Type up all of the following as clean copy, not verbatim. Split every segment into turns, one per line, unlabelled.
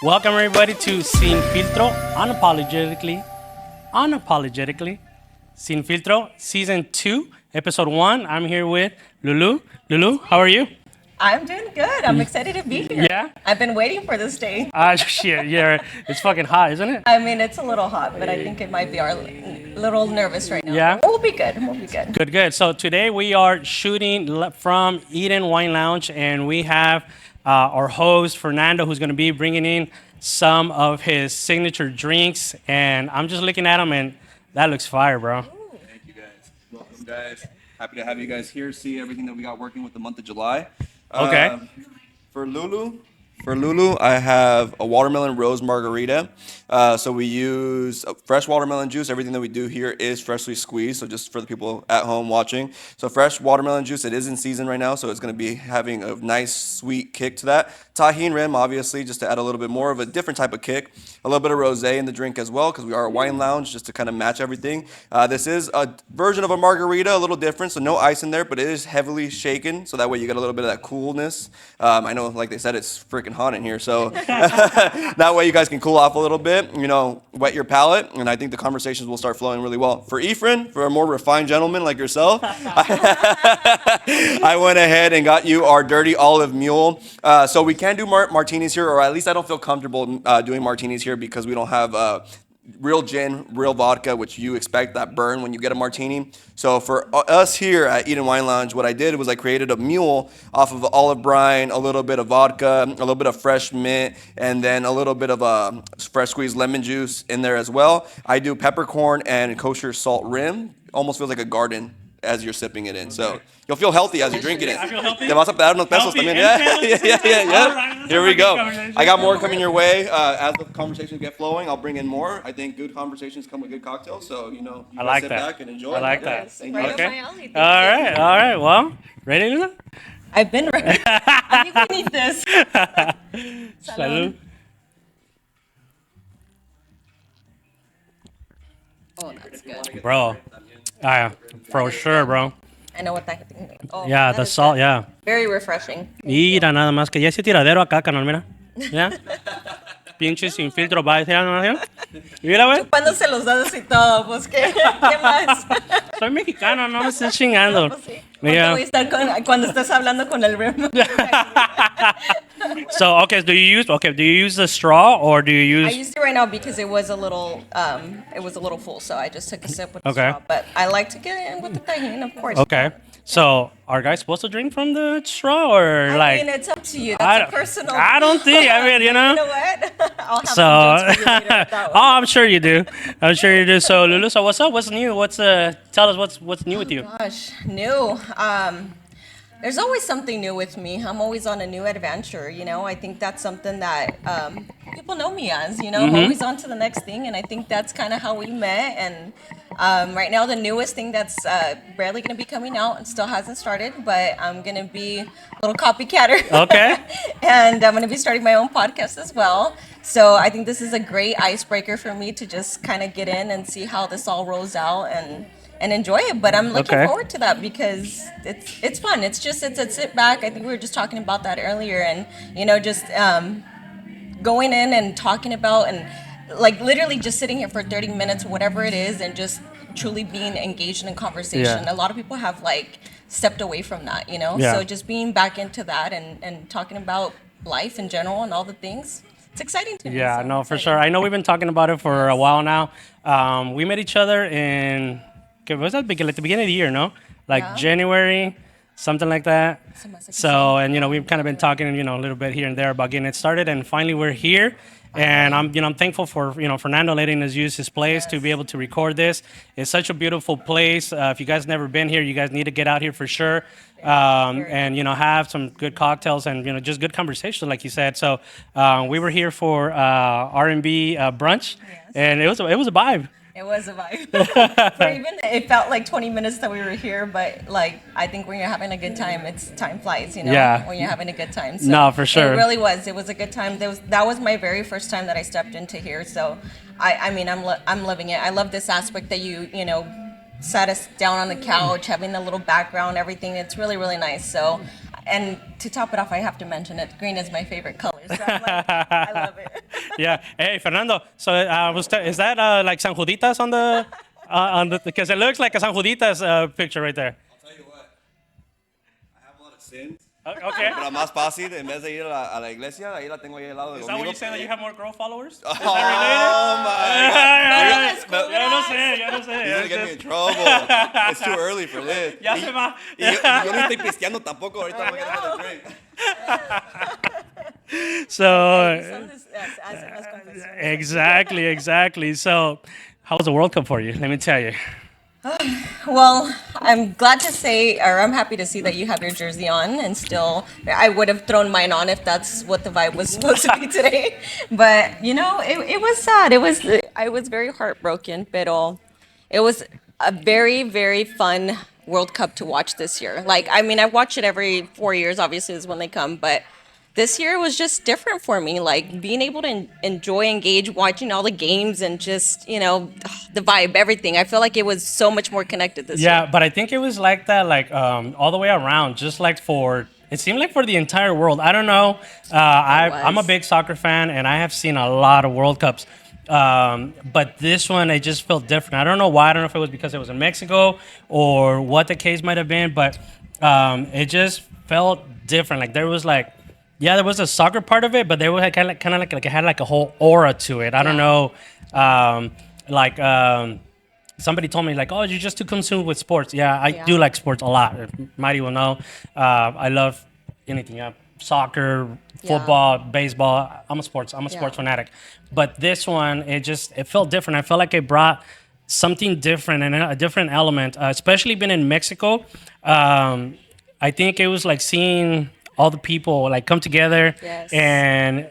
Welcome everybody to Sin Filtro, unapologetically, Sin Filtro, Season 2, Episode 1. I'm here with Lulu. Lulu, how are you?
I'm doing good. I'm excited to be here.
Yeah?
I've been waiting for this day.
Shit, yeah, it's fucking hot, isn't it?
I mean, it's a little hot, but I think it might be our little nervous right now.
Yeah?
But we'll be good. We'll be good.
Good, good. So today we are shooting from Eden Wine Lounge, and we have our host, Fernando, who's going to be bringing in some of his signature drinks. And I'm just looking at them, and that looks fire, bro.
Thank you guys. Welcome, guys. Happy to have you guys here. See everything that we got working with the month of July.
Okay.
For Lulu, I have a watermelon rose margarita. So we use fresh watermelon juice. Everything that we do here is freshly squeezed. So just for the people at home watching. So fresh watermelon juice. It is in season right now, so it's going to be having a nice sweet kick to that. Tahini rim, obviously, just to add a little bit more of a different type of kick. A little bit of rosé in the drink as well, because we are a wine lounge, just to kind of match everything. This is a version of a margarita, a little different, so no ice in there, but it is heavily shaken, so that way you get a little bit of that coolness. I know, like they said, it's freaking hot in here, so that way you guys can cool off a little bit, wet your palate, and I think the conversations will start flowing really well. For Ephraim, for a more refined gentleman like yourself, I went ahead and got you our Dirty Olive Mule. So we can do martinis here, or at least I don't feel comfortable doing martinis here because we don't have real gin, real vodka, which you expect that burn when you get a martini. So for us here at Eden Wine Lounge, what I did was I created a mule off of olive brine, a little bit of vodka, a little bit of fresh mint, and then a little bit of fresh squeezed lemon juice in there as well. I do peppercorn and kosher salt rim. Almost feels like a garden as you're sipping it in. So you'll feel healthy as you're drinking it.
I feel healthy.
Te vas a pegar unos pesos
Healthy
también.
and
Yeah.
All right, that's
Here
a
we
good
go.
conversation.
I got more coming your way. As the conversations get flowing, I'll bring in more. I think good conversations come with good cocktails. So, you
I like
sit
that.
back and enjoy.
I like that.
Thank
Right
you.
up
Okay.
my alley. Thank
All
you.
right. Well, ready, Lulu?
I've been ready. I think we need this.
Salud.
Oh, that's good.
Bro. For sure, bro.
I know what that thing is. Oh,
Yeah,
that
the
is
salt,
good.
yeah.
Very refreshing.
Mira, nada más que ya ese tiradero acá, canal, mira. ¿Ya? Pinche sin filtro, va. Mira, güey.
Cuando se los das y todo, pues, ¿qué más?
Soy mexicano, no me estés chingando.
Pues sí.
Mira.
Voy a estar cuando estés hablando con el rim.
So, okay, do you use the straw or do you
I
use...
used it right now because it was a little full, so I just took a sip with the
Okay.
straw. But I like to get in with the tahini, of course.
Okay. So, are guys supposed to drink from the straw or
I mean, it's up to you. That's a personal.
I don't think,
You know what? I'll have
So,
some jokes for you later with that
oh,
one.
I'm sure you do. I'm sure you do. So, Lulu, so what's up? What's new? Tell us what's new with you?
Gosh, new. There's always something new with me. I'm always on a new adventure. I think that's something that people know me as. I'm always on to the next thing, and I think that's kind of how we met. And right now, the newest thing that's barely going to be coming out and still hasn't started, but I'm going to be a little copycatter.
Okay.
And I'm going to be starting my own podcast as well. So I think this is a great icebreaker for me to just kind of get in and see how this all rolls out and enjoy it. But I'm looking
Okay.
forward to that because it's fun. It's a sit back. I think we were just talking about that earlier, and just going in and talking about and like literally just sitting here for 30 minutes, whatever it is, and just truly being engaged in conversation.
Yeah.
A lot of people have like stepped away from that,
Yeah.
So just being back into that and talking about life in general and all the things. It's exciting to me.
Yeah,
so
no, for
exciting.
sure. I know we've been talking about it for a while now. We met each other in, ¿qué was that? Like the beginning of the year, no? Like
Yeah.
January, something like that.
Something like
So, and we've kind of been talking, a little bit here and there about getting it started, and finally we're here. And I'm thankful for Fernando letting us use his place to be able to record this. It's such a beautiful place. If you guys never been here, you guys need to get out here for sure. And have some good cocktails and just good conversation, like you said. So we were here for R&B brunch,
Yes.
and it was a vibe.
It was a vibe. It felt like 20 minutes that we were here, but like I think when you're having a good time, time flies.
Yeah.
When you're having a good time. So
No, for sure.
It really was. It was a good time. That was my very first time that I stepped into here. So I mean I'm loving it. I love this aspect that you sat us down on the couch, having a little background, everything. It's really really nice. So And to top it off, I have to mention it. Green is my favorite color. So I'm like, I love it.
Yeah. Hey, Fernando. So is that like San Juditas on the because it looks like a San Juditas picture right there.
I'll tell you what. I have a lot of sins.
Okay.
Pero más fácil, en vez de ir a la iglesia, ahí la tengo ahí al lado de
Is that what
conmigo.
you say that you have more girl followers? Is
Oh
that
my God.
Ya no sé, ya no
You're gonna get me
sé.
in trouble. It's too early for this.
Ya se va.
Y yo no estoy pisteando tampoco. Ahorita I'm gonna have a drink.
So
Hace más confesiones.
exactly. So how was the World Cup for you? Let me tell you.
Well, I'm glad to say, or I'm happy to see that you have your jersey on, and still, I would have thrown mine on if that's what the vibe was supposed to be today. But you know, it was sad. I was very heartbroken, pero it was a very, very fun World Cup to watch this year. Like, I mean, I watch it every 4 years, obviously, is when they come, but this year was just different for me. Like being able to enjoy, engage, watching all the games, and just the vibe, everything. I feel like it was so much more connected this year.
Yeah, but I think it was like that, like all the way around. Just like it seemed like for the entire world. I don't know. I'm a big soccer fan, and I have seen a lot of World Cups. But this one, it just felt different. I don't know why. I don't know if it was because it was in Mexico or what the case might have been, but it just felt different. Like there was there was a soccer part of it, but there was kind of like it had like a whole aura to it. I don't know. Somebody told me like, oh, you're just too consumed with sports. Yeah, I do like sports a lot. Mighty will know. I love anything. Soccer, football, baseball. I'm a sports fanatic. But this one, it felt different. I felt like it brought something different and a different element, especially being in Mexico. I think it was like seeing all the people like come together and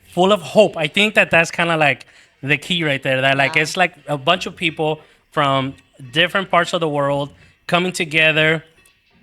full of hope. I think that's kind of like the key right there. That like it's like a bunch of people from different parts of the world coming together,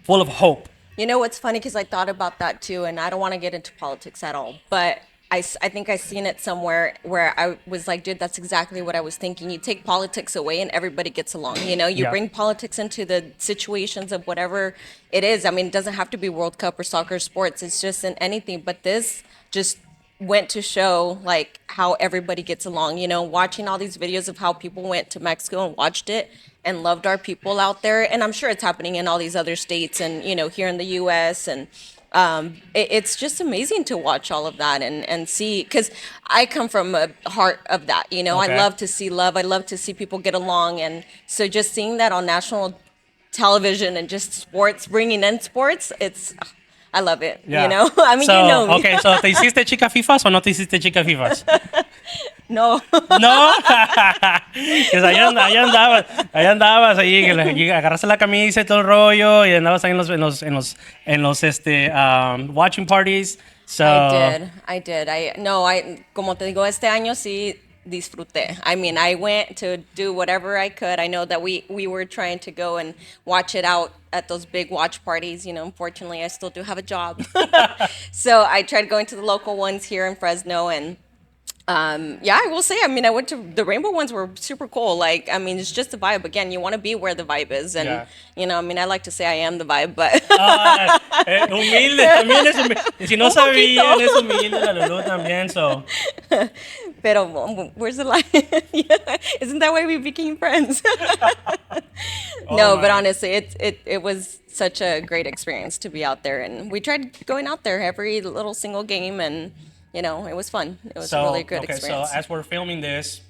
full of hope.
You know what's funny? Because I thought about that too, and I don't want to get into politics at all, but I think I seen it somewhere where I was like, dude, that's exactly what I was thinking. You take politics away and everybody gets along. You bring politics into the situations of whatever it is. I mean, it doesn't have to be World Cup or soccer or sports. It's just in anything. But this just went to show like how everybody gets along. Watching all these videos of how people went to Mexico and watched it and loved our people out there. And I'm sure it's happening in all these other states and, here in the U.S. and it's just amazing to watch all of that and see, because I come from a heart of that, I love to see love. I love to see people get along. And so just seeing that on national television and just sports, bringing in sports, I love it, I mean,
so,
you know me.
Okay, so ¿te hiciste chica fifas o no te hiciste chica fifas?
No.
No, que ahí andabas ahí, y agarraste la camisa y todo el rollo y andabas ahí en los watching parties. So
I did. Como te digo, este año sí disfruté. I mean, I went to do whatever I could. I know that we were trying to go and watch it out at those big watch parties. Unfortunately, I still do have a job. So I tried going to the local ones here in Fresno, and I will say, I mean, I went to the rainbow ones were super cool. Like, I mean, it's just the vibe. Again, you want to be where the vibe is. And, I mean, I like to say I am the vibe, but.
Humilde, también es humilde. Si no sabían, es humilde la Lulu también, so.
Pero, where's the line? Isn't that why we became friends? But honestly, it was such a great experience to be out there. And we tried going out there every little single game, and it was fun. It was a really good experience.
So as we're filming this,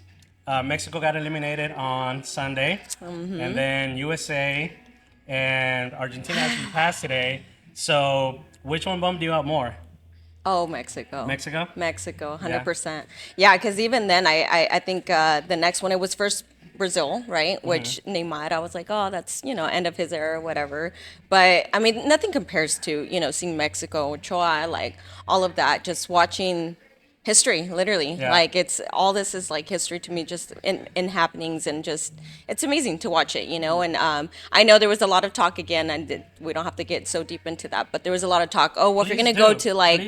Mexico got eliminated on Sunday, and then USA and Argentina actually passed today. So which one bummed you out more?
Oh, Mexico.
Mexico,
100%. Yeah, because even then, I think the next one, it was first Brazil, right? Which Neymar, I was like, oh, that's, end of his era, whatever. But, I mean, nothing compares to, seeing Mexico, Ochoa, like, all of that, just watching history, literally.
Yeah.
Like, all this is like history to me, just in happenings, and just, it's amazing to watch it, And I know there was a lot of talk again, and we don't have to get so deep into that, but there was a lot of talk, if you're going to go to, like,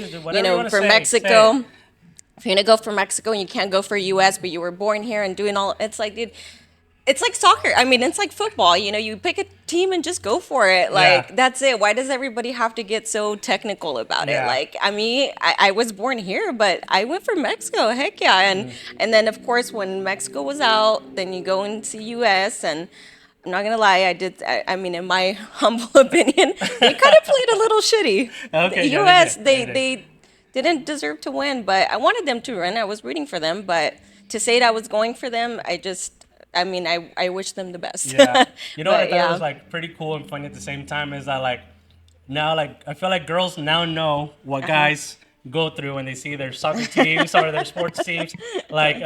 for Mexico, if you're going to go for Mexico and you can't go for U.S., but you were born here and doing all, it's like, dude, it's like soccer. I mean, it's like football. You know, you pick a team and just go for it. Like,
Yeah.
that's it. Why does everybody have to get so technical about it?
Yeah.
Like, I mean, I was born here, but I went for Mexico. Heck yeah. And then, of course, when Mexico was out, then you go and see U.S. And I'm not going to lie, I mean, in my humble opinion, they kind of played a little shitty.
Okay,
The
yeah,
U.S.,
they did.
they didn't deserve to win, but I wanted them to win. I was rooting for them, but to say that I was going for them, I mean, I wish them the best.
Yeah. You know what I
But
thought
yeah.
was like pretty cool and funny at the same time is that like now like I feel like girls now know what guys go through when they see their soccer teams or their sports teams. Like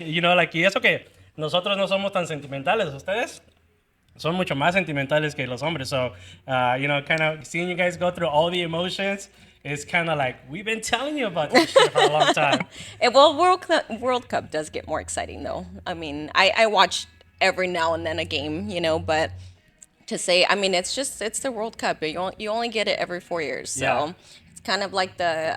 you know, like y eso que nosotros no somos tan sentimentales, ustedes son mucho más sentimentales que los hombres. So you know, kind of seeing you guys go through all the emotions is kind of like we've been telling you about this shit for a long time.
Well, World Cup does get more exciting, though. I mean, I watch every now and then a game, you know, but to say, I mean, it's the World Cup. You only get it every 4 years, so
Yeah.
it's kind of like the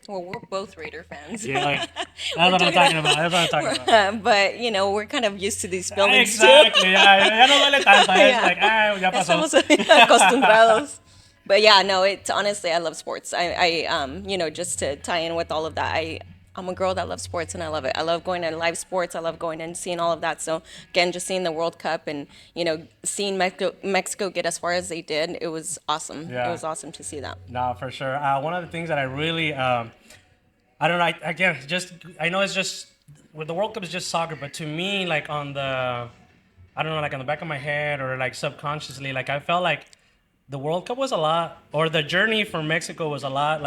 well, we're both Raider fans.
Yeah, like, that's what I'm talking about. That's what I'm talking about.
But you know, we're kind of used to these buildings
Exactly, ya no duele tanto.
too.
It's like, ya pasó.
Estamos acostumbrados. But yeah, no, it's honestly, I love sports. You know, just to tie in with all of that, I'm a girl that loves sports and I love it. I love going to live sports. I love going and seeing all of that. So again, just seeing the World Cup and, you know, seeing Mexico get as far as they did, it was awesome.
Yeah.
It was awesome to see that.
No, for sure. One of the things that I really, I don't know, again, just, I know it's just, with the World Cup is just soccer, but to me, like on the, I don't know, like on the back of my head or like subconsciously, like I felt like the World Cup was a lot, or the journey for Mexico was a lot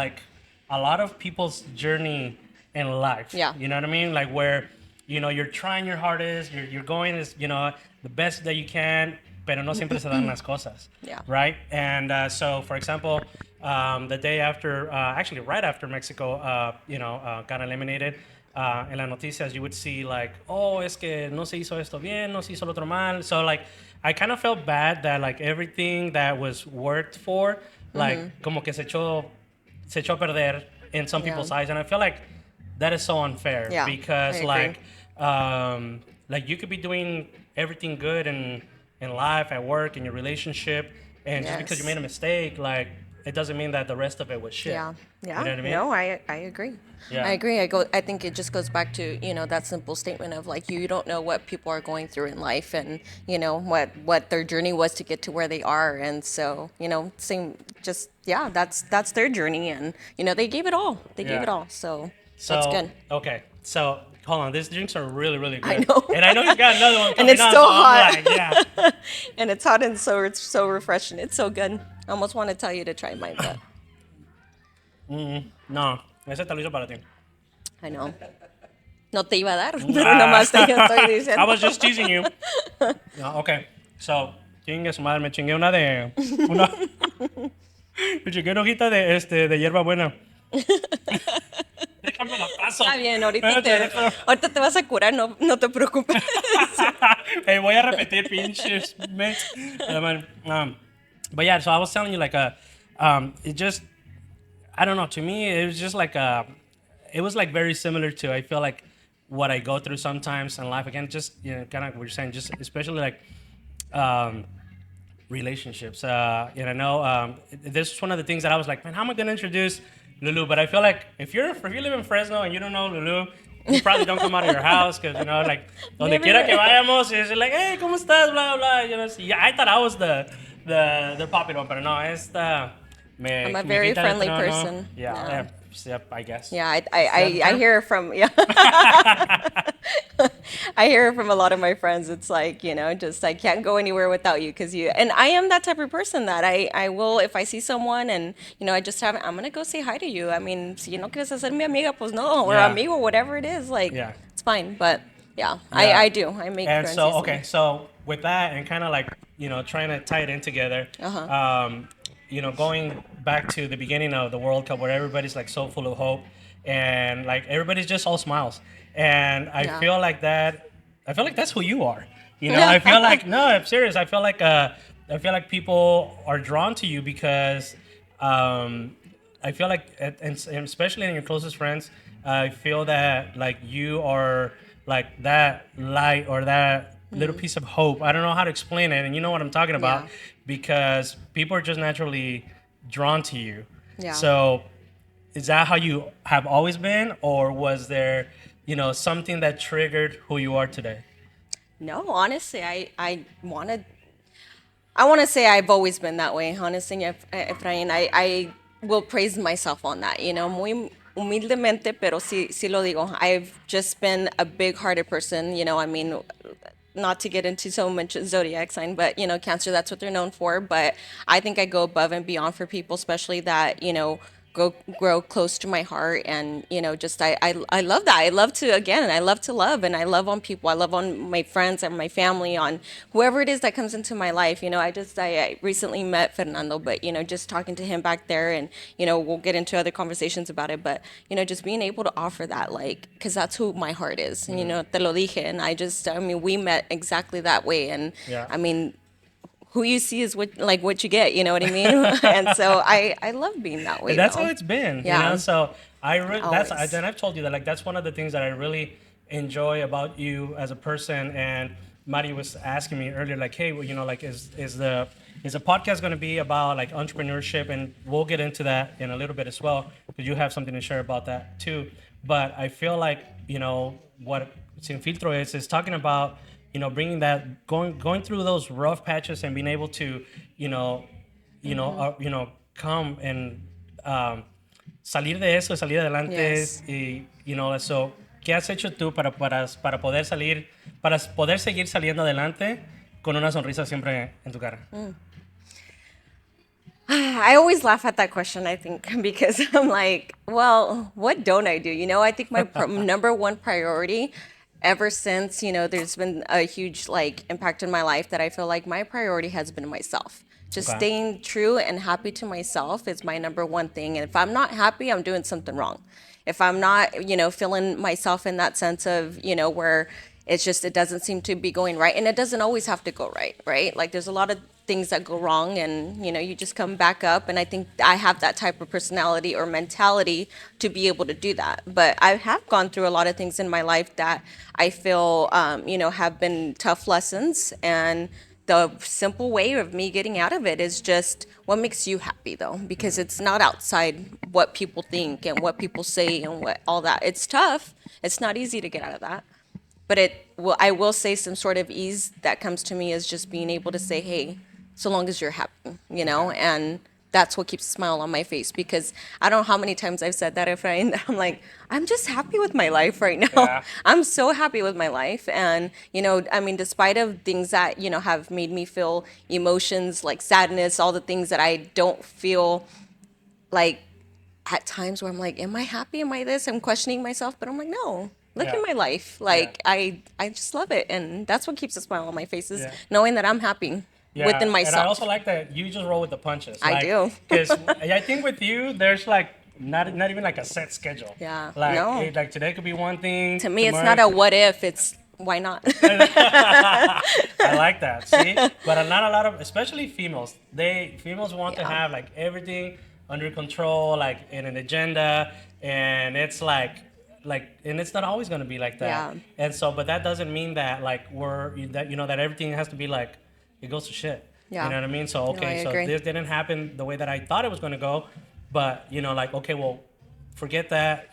of people's journey in life.
Yeah.
You know what I mean? Like where, you know, you're trying your hardest, you're going as, you know, the best that you can, pero no siempre se dan las cosas.
Yeah.
Right? And so, for example, the day after, actually right after Mexico, you know, got eliminated, en las noticias you would see like, oh, es que no se hizo esto bien, no se hizo lo otro mal. So like, I kind of felt bad that like everything that was worked for, like, como que se echó a perder in some people's eyes. And I feel like that is so unfair
Yeah,
because
I agree.
like you could be doing everything good in life, at work, in your relationship, and just because you
Yes.
made a mistake, like it doesn't mean that the rest of it was shit.
Yeah. Yeah.
You know what I mean?
No, I agree.
Yeah.
I agree. I think it just goes back to, you know, that simple statement of like you don't know what people are going through in life and, you know, what their journey was to get to where they are. And so, you know, that's their journey and, you know, they gave it all. They gave
Yeah.
it all. So
So
that's good.
Okay, so hold on, these drinks are really, really good.
I know.
And I know you got another one
And
coming
it's
on,
still
so I'm
hot.
like, yeah.
And it's hot and so it's so refreshing. It's so good. I almost want to tell you to try mine, but
No, ese te lo hizo para ti.
I know. No te iba a dar, pero nomás te estoy diciendo.
I was just teasing you. No, okay, so, chingue su madre, me chingué una me chingué una hojita de hierba buena. Déjame la paso.
Está bien, ahorita
Espérate,
ahorita te vas a curar, no te preocupes.
Hey, voy a repetir pinches mix. But yeah, so I was telling you like it just, I don't know, to me it was just like it was like very similar to, I feel like what I go through sometimes in life. Again, just, you know, kind of what you're saying, just especially like relationships. And I know this is one of the things that I was like, man, how am I gonna introduce Lulu? But I feel like if you live in Fresno and you don't know Lulu, you probably don't come out of your house because, you know, like donde
Maybe
quiera que
not.
vayamos, it's like, hey, ¿cómo estás? Blah blah. You know, yeah, I thought I was the popular one, but no, it's the.
I'm a very friendly person.
Yeah, yep, I guess.
Yeah, I hear from I hear from a lot of my friends. It's like, you know, just I can't go anywhere without you because you. And I am that type of person that I will, if I see someone and, you know, I just haven't, I'm gonna go say hi to you. I mean, si no quieres hacer mi amiga, pues no, or
Yeah.
amigo, whatever it is, like,
Yeah.
it's fine. But yeah,
Yeah.
I do. I make
And
friends.
so,
easily.
okay, so with that and kind of like, you know, trying to tie it in together, you know, going back to the beginning of the World Cup where everybody's like so full of hope and like everybody's just all smiles. And I
Yeah.
feel like that's who you are. You know, I feel like, no, I'm serious. I feel like people are drawn to you because I feel like, and especially in your closest friends, I feel that like you are like that light or that little piece of hope. I don't know how to explain it, and you know what I'm talking about,
Yeah.
because people are just naturally drawn to you.
Yeah.
So is that how you have always been, or was there, something that triggered who you are today?
No, honestly, I want to say I've always been that way. Honestly, Efrain, I will praise myself on that. Muy humildemente, pero sí lo digo. I've just been a big-hearted person. I mean, not to get into so much zodiac sign, but Cancer, that's what they're known for. But I think I go above and beyond for people, especially that grow close to my heart. And just I love that. I love to, again, I love to love, and I love on people. I love on my friends and my family, on whoever it is that comes into my life. I recently met Fernando, but just talking to him back there, and we'll get into other conversations about it, but just being able to offer that, like, because that's who my heart is. And te lo dije, and I mean, we met exactly that way. And
Yeah.
I mean, who you see is what you get, you know what I mean? And so I love being that way.
That's
though.
how it's been.
Yeah.
So that's
Always.
and I've told you that, like, that's one of the things that I really enjoy about you as a person. And Mari was asking me earlier, like, hey, well, like, is the podcast going to be about like entrepreneurship? And we'll get into that in a little bit as well, because you have something to share about that too. But I feel like what Sin Filtro is talking about, bringing that, going through those rough patches and being able to come and salir de eso, salir adelante.
Yes.
Y so, ¿qué has hecho tú para poder para poder seguir saliendo adelante con una sonrisa siempre en tu cara?
I always laugh at that question, I think, because I'm like, well, what don't I do? I think my number one priority ever since, there's been a huge impact in my life, that I feel like my priority has been myself. Just
Okay.
staying true and happy to myself is my number one thing. And if I'm not happy, I'm doing something wrong. If I'm not, feeling myself in that sense of, where it doesn't seem to be going right. And it doesn't always have to go right? Like, there's a lot of things that go wrong, and you just come back up. And I think I have that type of personality or mentality to be able to do that. But I have gone through a lot of things in my life that I feel have been tough lessons. And the simple way of me getting out of it is just what makes you happy, though, because it's not outside what people think and what people say and what all that. It's tough. It's not easy to get out of that. But I will say, some sort of ease that comes to me is just being able to say, hey, so long as you're happy, and that's what keeps a smile on my face. Because I don't know how many times I've said that, Efrain, that I'm like, I'm just happy with my life right now.
Yeah.
I'm so happy with my life. And, I mean, despite of things that, have made me feel emotions like sadness, all the things that I don't feel like at times where I'm like, am I happy? Am I this? I'm questioning myself, but I'm like, no. Look
Yeah.
at my life. Like, I just love it. And that's what keeps a smile on my face, is
Yeah.
knowing that I'm happy within myself.
And I also like that you just roll with the punches.
I do.
Because I think with you, there's like not even like a set schedule.
Yeah.
Like,
No.
like today could be one thing.
To me, it's
tomorrow-
not a what if, it's why not?
I like that. See, but not a lot of, especially females. Females want to
Yeah.
have like everything under control, like in an agenda, and it's like, and it's not always going to be like that.
Yeah.
And so, but that doesn't mean that like that everything has to be like it goes to shit.
Yeah.
You know what I mean? So
No,
okay,
I
so
agree.
this didn't happen the way that I thought it was going to go, but like, okay, well, forget that.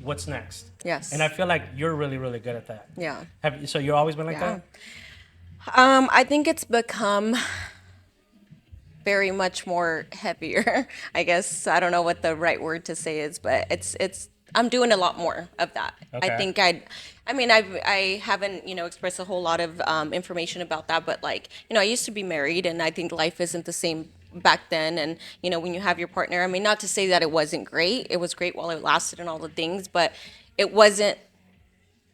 What's next?
Yes.
And I feel like you're really, really good at that.
Yeah.
So you've always been like
Yeah.
that?
I think it's become very much more heavier. I guess I don't know what the right word to say is, but it's I'm doing a lot more of that.
Okay.
I think I haven't expressed a whole lot of information about that, but like I used to be married, and I think life isn't the same back then. And when you have your partner, I mean, not to say that it wasn't great. It was great while it lasted and all the things, but it wasn't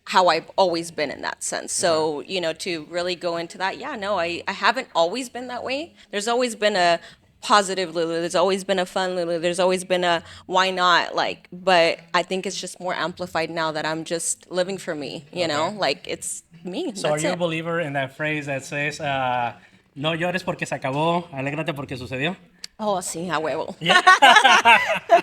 how I've always been in that sense. So, to really go into that, I haven't always been that way. There's always been a positive Lulu. There's always been a fun Lulu. There's always been a why not, but I think it's just more amplified now that I'm just living for me, like it's me.
So
That's
are you a
it.
believer in that phrase that says, no llores porque se acabó, alégrate porque sucedió?
Oh, sí, a huevo.
Yeah.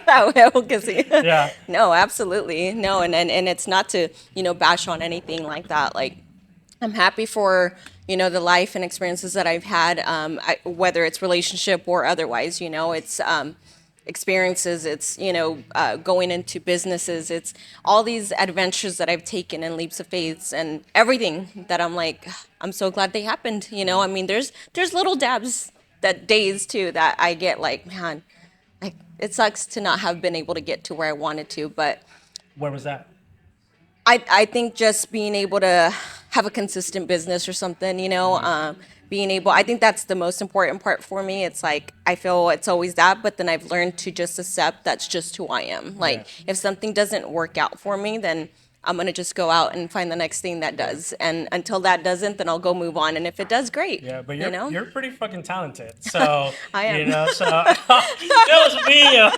A huevo que sí.
Yeah.
No, absolutely. No, and it's not to, bash on anything like that. Like, I'm happy for, the life and experiences that I've had, whether it's relationship or otherwise. It's experiences, it's, going into businesses, it's all these adventures that I've taken and leaps of faith and everything that I'm like, I'm so glad they happened. I mean, there's little dabs that days too that I get like, man, like it sucks to not have been able to get to where I wanted to, but
Where was that?
I think just being able to have a consistent business or something, being able, I think that's the most important part for me. It's like, I feel it's always that, but then I've learned to just accept that's just who I am. Like, if something doesn't work out for me, then I'm going to just go out and find the next thing that does. And until that doesn't, then I'll go move on. And if it does, great.
Yeah, but
you know?
you're pretty fucking talented. So
I am.
so Dios mío.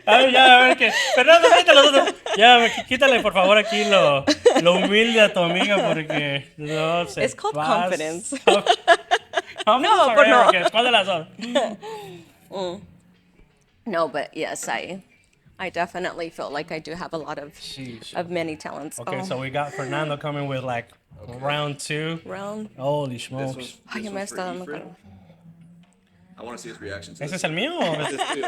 Ay, ya, a ver que Fernando, quítalo. Ya, quítale por favor aquí lo humilde a tu amiga porque no se
It's called confidence.
No,
but no.
¿Cuál de las dos?
No, but yes, I definitely feel like I do have a lot of
Sheesh.
many talents.
Okay, so we got Fernando coming with like round 2.
Round.
Holy
This
smokes.
one's,
Ay,
this
me
one's
está
for
dando
Efren.
calor.
I want to see his reaction to
¿Ese
this.
es el mío?
This too.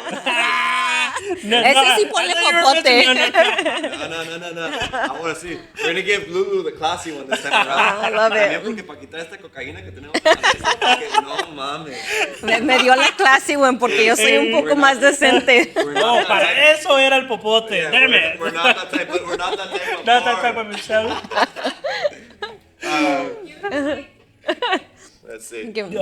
No,
Ese sí ponle popote.
No. I want to see. We're going to give Lulu the classy one this time around.
I love it.
También porque para quitar esta cocaína que tenemos en la mesa, porque no mames.
Me dio la clase, güey, porque yo soy un poco
We're
más
not-
decente.
We're
No,
not that
para
type-
eso era el popote.
yeah,
Damn
we're-
it.
We're not that type of, we're not that type of
Not that type
bar.
of Michelle.
Let's see.
Give me-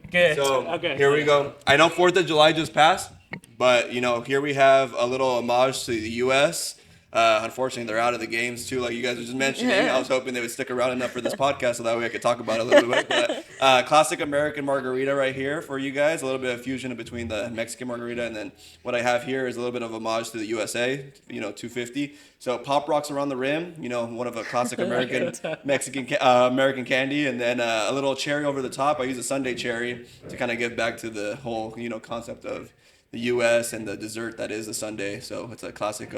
Okay.
So
Okay.
here we go. I know 4th of July just passed, but here we have a little homage to the U.S. Unfortunately, they're out of the games too, like you guys were just mentioning. I was hoping they would stick around enough for this podcast so that way I could talk about it a little bit. But classic American margarita right here for you guys. A little bit of fusion in between the Mexican margarita, and then what I have here is a little bit of homage to the USA. 250. So pop rocks around the rim. One of a classic American Mexican American candy, and then a little cherry over the top. I use a Sunday cherry to kind of give back to the whole concept of the U.S. and the dessert that is the sundae. So it's a classic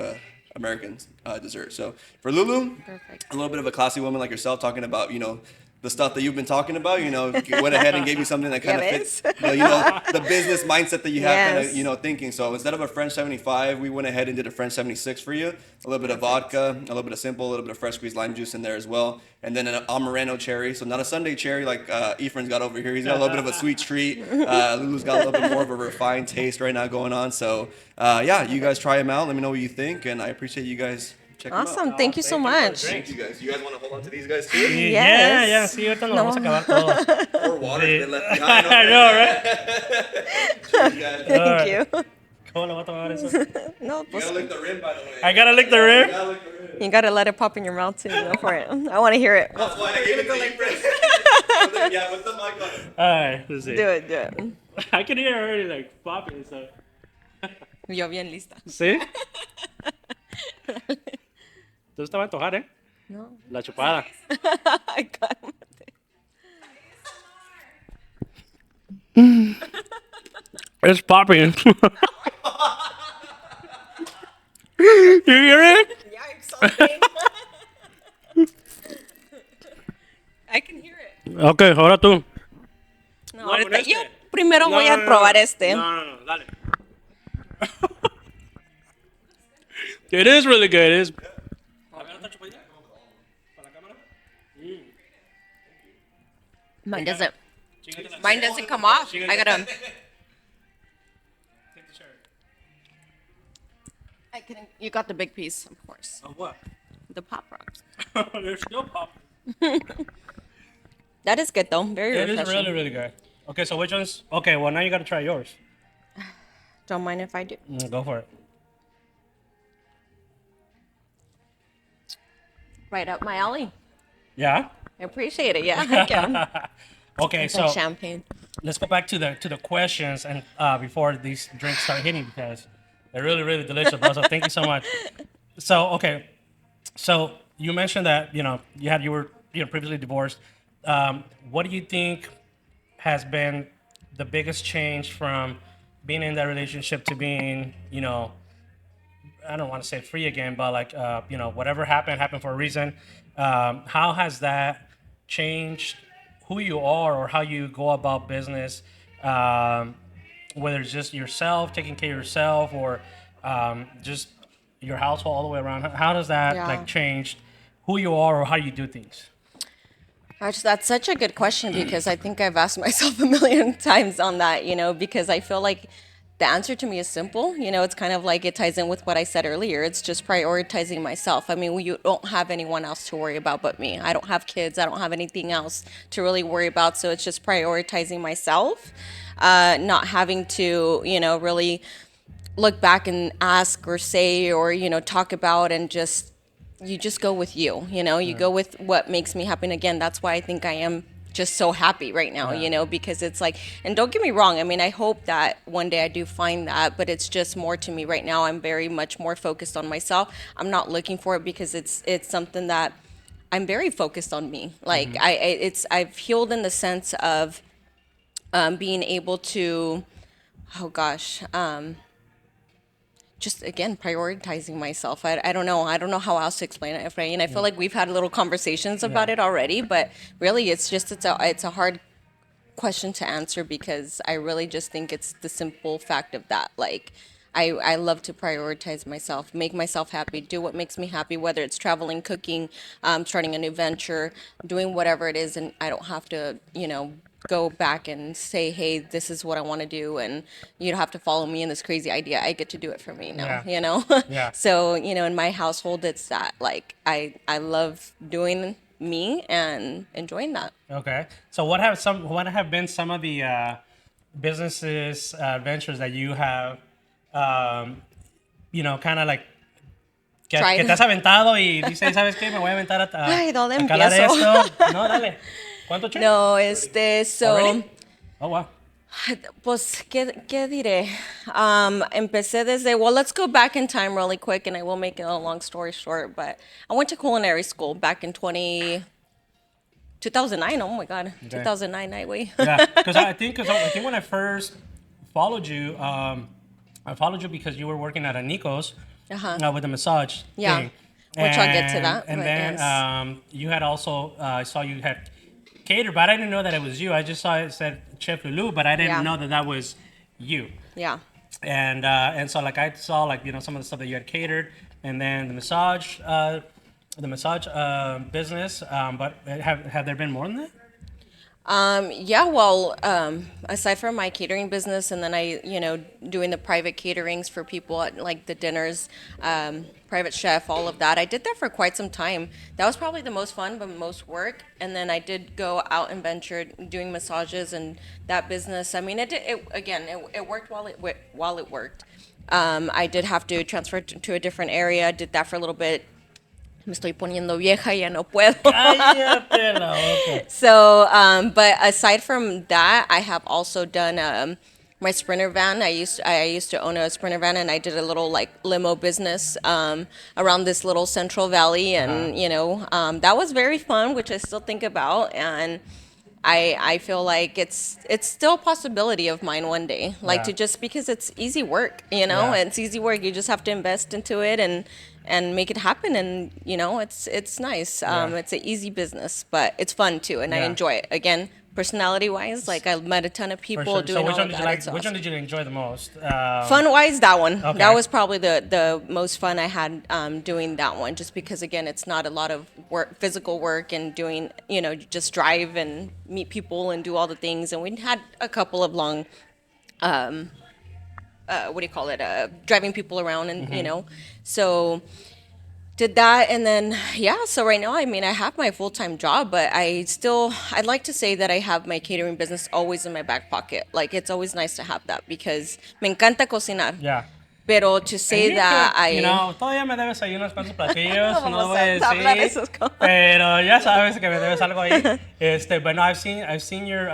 American dessert. So for Lulu,
Perfect.
a little bit of a classy woman like yourself, talking about the stuff that you've been talking about. Went ahead and gave you something that kind of
Yeah,
fits
it
the business mindset that you have
Yes.
kind of thinking. So instead of a French 75, we went ahead and did a French 76 for you. A little bit of vodka, a little bit of simple, a little bit of fresh squeezed lime juice in there as well, and then an Amareno cherry. So not a Sunday cherry like Ephraim's got over here. He's got a little bit of a sweet treat. Lulu's got a little bit more of a refined taste right now going on. So you guys try them out. Let me know what you think, and I appreciate you guys checking them out.
Awesome. Thank you so much.
Thank you guys. You guys want to hold on to these guys too?
Yes.
Sí, ahorita nos vamos a acabar todos.
Or water
Sí.
been left behind.
I know, right?
Cheers, guys.
Thank you.
¿Cómo le voy a tomar eso?
No,
You
pues,
gotta lick the rim, by the way.
I gotta lick the rim.
You gotta lick the rim.
you gotta let it pop in your mouth too. Go for it. I want to hear it.
That's why I gave it to you, Chris. Yeah, put the mic on it.
Alright, let's see.
Do it, do it.
I can hear her already like popping and stuff.
Yo bien lista.
¿Sí? Tú te vas a antojar, ¿eh?
No.
La chupada.
Cálmate.
It's popping. You hear it?
Yeah, it's something. I can hear it.
Okay, ahora tú.
No,
No,
ahorita-
con este.
yo primero voy a probar este.
No, dale. It is really good. It is.
Mine doesn't come off. I gotta. You got the big piece, of course.
Of what?
The pop rocks.
They're still popping.
That is good though. Very
It is
refreshing.
really, really good. Okay, so which one's? Okay, well now you gotta try yours.
Don't mind if I do.
Go for it.
Right up my alley.
Yeah.
I appreciate it. Yeah, I can.
Okay,
It's
so
like champagne.
let's go back to the questions and before these drinks start hitting because they're really, really delicious. So thank you so much. So okay, so you mentioned that you were previously divorced. What do you think has been the biggest change from being in that relationship to being I don't want to say free again, but like whatever happened for a reason. How has that changed who you are or how you go about business, whether it's just yourself, taking care of yourself, or just your household all the way around? How does that
Yeah.
like change who you are or how you do things?
Gosh, that's such a good question because I think I've asked myself a million times on that, because I feel like the answer to me is simple. It's kind of like it ties in with what I said earlier. It's just prioritizing myself. I mean, you don't have anyone else to worry about but me. I don't have kids. I don't have anything else to really worry about. So it's just prioritizing myself, not having to, really look back and ask or say or, talk about and just you just go with you go with what makes me happy. And again, that's why I think I am just so happy right now, because it's like, and don't get me wrong, I mean, I hope that one day I do find that, but it's just more to me right now. I'm very much more focused on myself. I'm not looking for it because it's something that I'm very focused on me. Like I've healed in the sense of being able to, oh gosh, just again prioritizing myself. I don't know. I don't know how else to explain it, Efrain. And I feel like we've had little conversations about it already, but really it's a hard question to answer because I really just think it's the simple fact of that. Like I love to prioritize myself, make myself happy, do what makes me happy, whether it's traveling, cooking, starting a new venture, doing whatever it is, and I don't have to, go back and say, hey, this is what I want to do, and you don't have to follow me in this crazy idea. I get to do it for me now,
Yeah.
So, in my household, it's that. Like, I love doing me and enjoying that.
Okay. So what have been some of the businesses ventures that you have kind of like que te has aventado y dices, ¿sabes qué? Me voy a aventar
Ay, ¿dónde
a calar
empiezo?
esto. No, dale. ¿Cuánto check?
No, so...
Already? Oh, wow.
Pues, ¿qué diré? Empecé desde, well, let's go back in time really quick, and I will make it a long story short, but I went to culinary school back in 2009. Oh my God,
Okay.
2009, Nightway.
Yeah, because I think when I first followed you, I followed you because you were working at a Nico's with the massage
Yeah.
thing.
Which I'll get to that,
And
but
then
yes.
you had also, I saw you had catered, but I didn't know that it was you. I just saw it said Chef Lulu, but I didn't
Yeah.
know that was you.
Yeah.
And so like I saw like some of the stuff that you had catered, and then the massage business. But have there been more than that?
Yeah, well, aside from my catering business, and then I, doing the private caterings for people at like the dinners, private chef, all of that. I did that for quite some time. That was probably the most fun, but most work. And then I did go out and venture doing massages and that business. I mean, it worked while it worked. I did have to transfer to a different area. Did that for a little bit. Me estoy poniendo vieja, ya no puedo.
Cállate la boca.
So, but aside from that, I have also done my Sprinter van. I used to own a Sprinter van, and I did a little like limo business around this little Central Valley, and that was very fun, which I still think about, and I feel like it's still a possibility of mine one day, like to just because it's easy work,
Yeah.
it's easy work. You just have to invest into it and make it happen, and it's nice. It's an easy business, but it's fun too, and I
Yeah.
enjoy it. Again, personality wise, like I met a ton of
For
people
sure.
doing
So which
all
one
of
did
that.
you like?
It's
Which one
awesome.
did you enjoy the most?
Fun wise, that one.
Okay.
That was probably the most fun I had doing that one, just because again, it's not a lot of work, physical work, and doing you just drive and meet people and do all the things. And we had a couple of long, what do you call it? Driving people around, and so did that. And then so right now, I mean, I have my full-time job, but I'd like to say that I have my catering business always in my back pocket. Like it's always nice to have that because me encanta cocinar.
Yeah.
Pero to say that
todavía me debes ahí unos cuantos platillos,
No
no lo
vamos
voy a
a hablar
decir,
esos cosas.
pero ya sabes que me debes algo ahí. But no, I've seen your,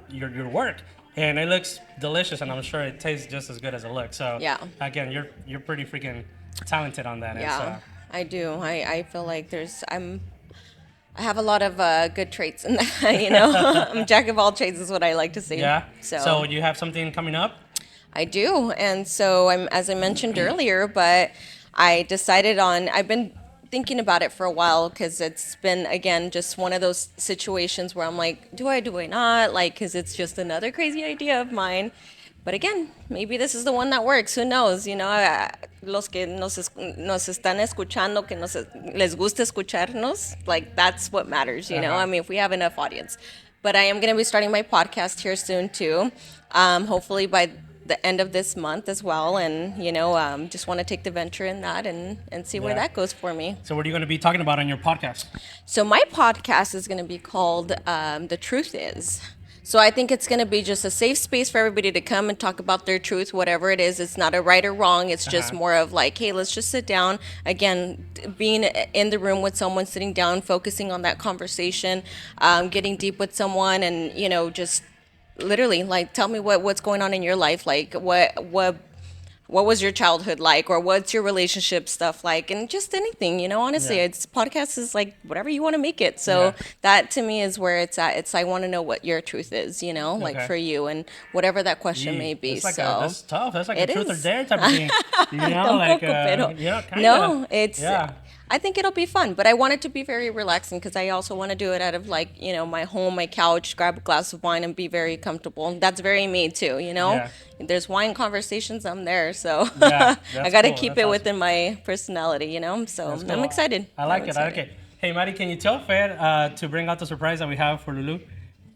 your work, and it looks delicious, and I'm sure it tastes just as good as it looks. So
Yeah.
again, you're pretty freaking talented on that.
yeah, I do. I feel like I have a lot of good traits in that. I'm jack of all trades is what I like to say.
Yeah.
So
So you have something coming up?
I do. And so as I mentioned earlier, but I decided I've been thinking about it for a while because it's been, again, just one of those situations where I'm like, do I not? Like, because it's just another crazy idea of mine. But again, maybe this is the one that works. Who knows? You know, los que nos están escuchando, que les gusta escucharnos, like that's what matters, you know? I mean, if we have enough audience. But I am going to be starting my podcast here soon, too. Hopefully by the end of this month as well. And, you know, just want to take the venture in that and see where that goes for me.
So what are you going to be talking about on your podcast?
So my podcast is going to be called The Truth Is. So I think it's going to be just a safe space for everybody to come and talk about their truth, whatever it is. It's not a right or wrong. It's just more of like, hey, let's just sit down. Again, being in the room with someone, sitting down, focusing on that conversation, getting deep with someone, and, you know, just literally like tell me what's going on in your life. Like what was your childhood like, or what's your relationship stuff like, and just anything, you know, honestly. It's podcast is like whatever you want to make it. So that to me is where it's at. It's I want to know what your truth is, you know, like for you, and whatever that question may be.
That's like
So
that's tough. That's like a
it
truth or
is.
dare type of thing. You know, like yeah, kind
No, it's
yeah.
I think it'll be fun, but I want it to be very relaxing because I also want to do it out of like, you know, my home, my couch, grab a glass of wine and be very comfortable. And that's very me too, you know.
Yeah.
There's wine conversations, I'm there, so
Yeah,
I
that's
got to
cool.
keep
That's
it
awesome.
within my personality, you know. So
That's
I'm
cool.
excited.
I like
I'm
it. I like
excited.
it. Hey, Mari, can you tell Fer to bring out the surprise that we have for Lulu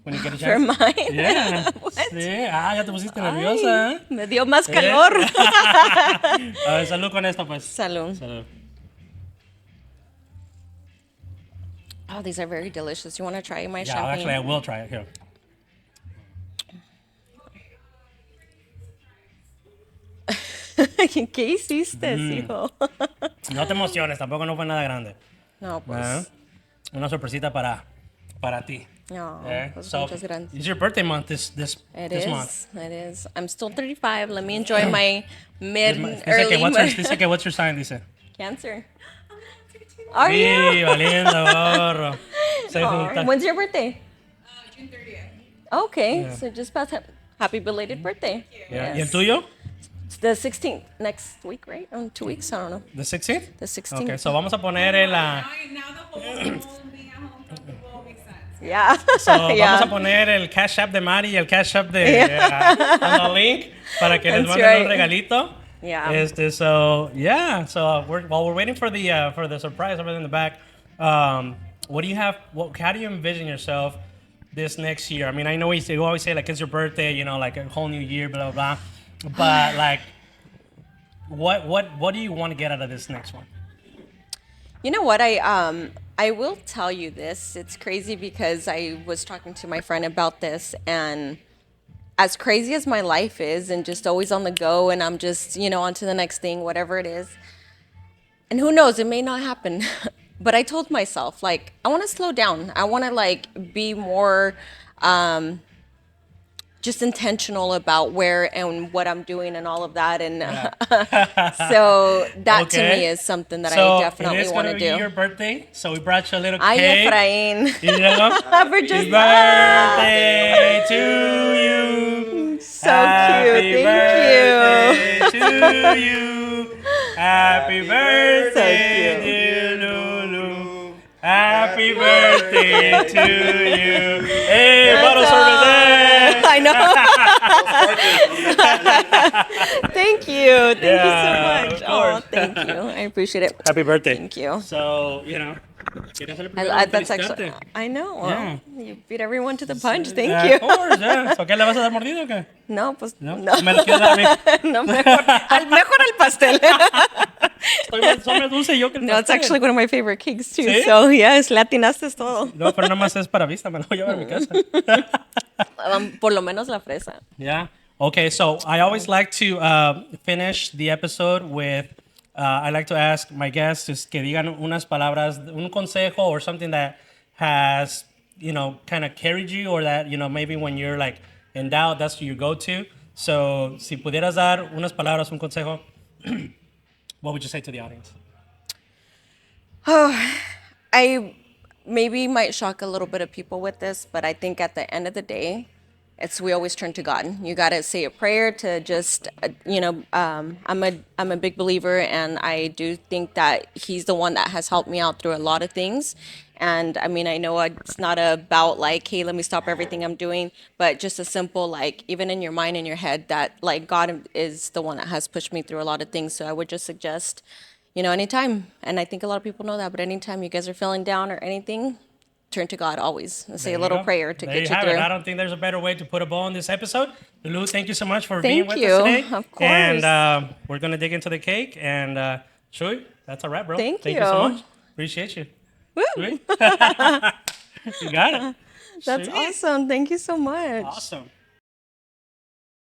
when you get a
For
chance?
mine.
Yeah.
What?
Sí. Ah, ya te pusiste nerviosa. ¿Eh?
Me dio más calor.
A ver, salud con esto, pues.
Salud.
Salud.
Oh, these are very delicious. You want to try my
Yeah,
champagne?
actually, I will try it. Here.
¿Qué hiciste, hijo?
No te emociones, tampoco no fue nada grande.
No,
¿Eh?
pues.
Una sorpresita para ti.
No,
¿Eh?
pues
So,
muchas gracias.
it's your birthday month this month.
It is. I'm still 35. Let me enjoy my
Dice que
early
dice que what's your sign, dice.
Cancer. Are
Sí,
you?
valiendo, gorro. Se junta.
When's your birthday?
June 30th.
Okay, so just past happy belated birthday.
Yeah. ¿Y el
Yes.
tuyo?
It's the 16th next week, right? 2 weeks. I don't know.
The 16th?
The 16th.
Okay, so vamos a poner el...
Now the whole being at home comfortable makes sense.
Yeah.
So,
yeah.
vamos a poner el Cash App de Mari y el Cash App de on the link para que les
That's
manden un
right.
regalito.
Yeah.
So yeah, so while we're waiting for the surprise over in the back, what do you have? How do you envision yourself this next year? I mean, I know you always say like it's your birthday, you know, like a whole new year, blah blah blah. But like, what do you want to get out of this next one?
You know what? I will tell you this. It's crazy because I was talking to my friend about this, and as crazy as my life is and just always on the go, and I'm just, you know, on to the next thing, whatever it is. And who knows, it may not happen. But I told myself, like, I want to slow down. I want to like be more just intentional about where and what I'm doing and all of that. And so that to me is something that I definitely want to do.
It is gonna be your birthday, so we brought you a little
Ay,
cake.
Efraín.
You know?
For just
Happy birthday to you.
So
Happy
cute. Thank
birthday to you. Happy birthday,
cute.
dear Lulu. Happy birthday to you. Hey, bottle service.
I know. Thank you. Thank you so
Yeah,
much.
of
Oh,
course.
thank you. I appreciate it.
Happy birthday.
Thank you.
So, you know, ¿quieres hacerle primero
That's
felicitarte?
actually, I know.
Yeah.
You beat everyone to the punch. Thank
Of
you.
course, yeah. So, ¿qué le vas a dar mordido o qué?
No, pues
No.
no.
Me lo quieres dar a mí.
No, mejor el pastel.
Soy más dulce yo que el
No, it's
pastel.
actually one of my favorite cakes too.
¿Sí?
So yes, latinaste todo.
No, pero nada más es para vista, me lo voy a llevar a mi casa.
Por lo menos la fresa.
Yeah. Okay, so I always like to finish the episode with, I like to ask my guests que digan unas palabras, un consejo or something that has, you know, kind of carried you, or that, you know, maybe when you're like in doubt, that's your go-to. So, si pudieras dar unas palabras, un consejo, what would you say to the audience?
I maybe might shock a little bit of people with this, but I think at the end of the day, we always turn to God. You got to say a prayer to just, I'm a big believer, and I do think that He's the one that has helped me out through a lot of things. And I mean, I know it's not about like, hey, let me stop everything I'm doing, but just a simple, like, even in your mind, in your head, that like God is the one that has pushed me through a lot of things. So I would just suggest, anytime, and I think a lot of people know that, but anytime you guys are feeling down or anything, turn to God always and say
There
a
you
little
go.
prayer to
There
get
you
you
have it.
through.
I don't think there's a better way to put a bow on this episode. Lulu, thank you so much for being
Thank
with
you.
us today.
Of
And
course.
we're going to dig into the cake. And Shui, that's a wrap, bro.
Thank
you so
you.
much. Appreciate you.
Woo!
Sweet. You got it.
That's
Sweet.
awesome. Thank you so much.
Awesome.